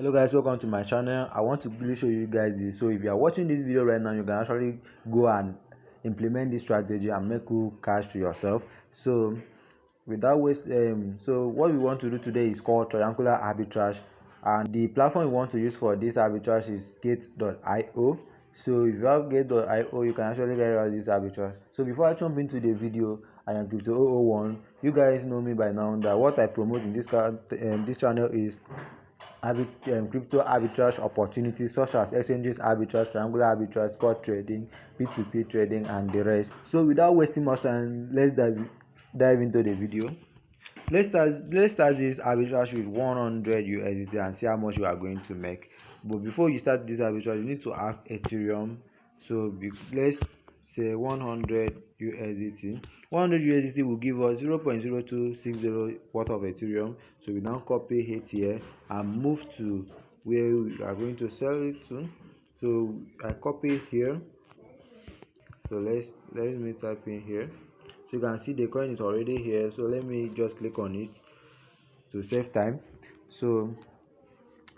Hello guys, welcome to my channel. I want to really show you guys this. So if you are watching this video right now, you can actually go and implement this strategy and make cool cash to yourself. So without waste so what we want to do today is called triangular arbitrage, and the platform we want to use for this arbitrage is gate.io. So if you have gate.io, you can actually get out this arbitrage. So before I jump into the video, I am crypto 001. You guys know me by now that what I promote in this channel is crypto arbitrage opportunities such as exchanges arbitrage, triangular arbitrage, spot trading, P2P trading, and the rest. So without wasting much time, let's dive into the video. Let's start this arbitrage with 100 USDT and see how much you are going to make. But before you start this arbitrage, you need to have Ethereum. So let's say 100 USDT. 100 USDT will give us 0.0260 worth of Ethereum. So we now copy it here and move to where we are going to sell it to. So I copy it here. So let me type in here. So you can see the coin is already here. So let me just click on it to save time. So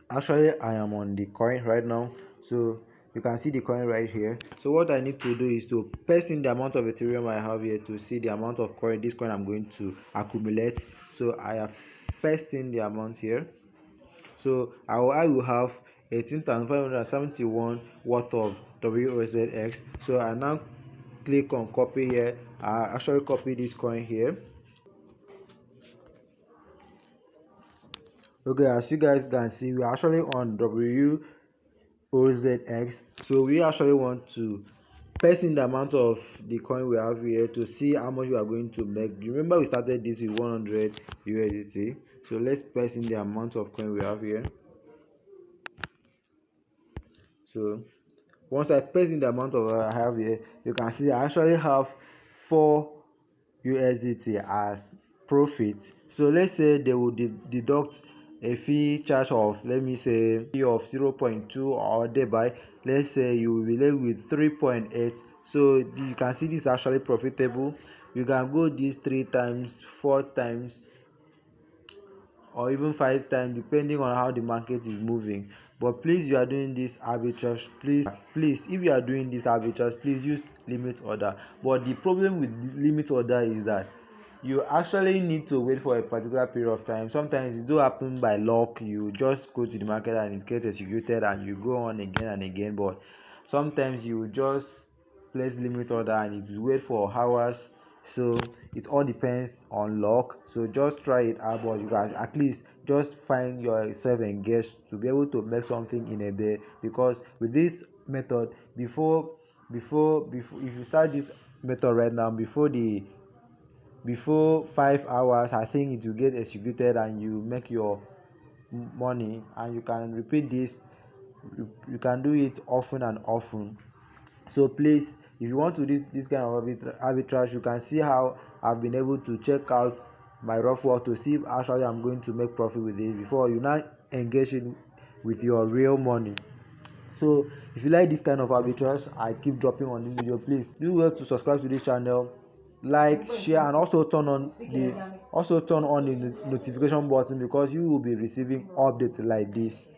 actually I am on the coin right now. So you can see the coin right here. So what I need to do is to paste in the amount of Ethereum I have here to see the amount of coin, this coin I'm going to accumulate. So I have pasted in the amount here. So I will have 18,571 worth of WOZX. So I now click on copy here. I actually copy this coin here. Okay, as you guys can see, we're actually on WOZX. So we actually want to paste in the amount of the coin we have here to see how much we are going to make. Remember we started this with 100 USDT. So let's paste in the amount of coin we have here. So once I paste in the amount of I have here, you can see I actually have 4 USDT as profit. So let's say they will deduct a fee charge of, let me say, fee of 0.2, or thereby let's say you will be left with 3.8. so you can see this is actually profitable. You can go this 3 times, 4 times, or even 5 times depending on how the market is moving. But please, if you are doing this arbitrage, please if you are doing this arbitrage, please use limit order. But the problem with limit order is that you actually need to wait for a particular period of time. Sometimes it do happen by luck, you just go to the market and it gets executed and you go on again and again. But sometimes you just place limit order and it will wait for hours. So it all depends on luck. So just try it out, but you guys at least just find yourself engaged to be able to make something in a day. Because with this method, before if you start this method right now, before 5 hours, I think it will get executed and you make your money. And you can repeat this, you can do it often and often. So please, if you want to do this kind of arbitrage, you can see how I've been able to check out my rough work to see if actually I'm going to make profit with this before you now engage in with your real money. So if you like this kind of arbitrage I keep dropping on this video, please do well to subscribe to this channel, like, share, and also turn on the notification button, because you will be receiving updates like this.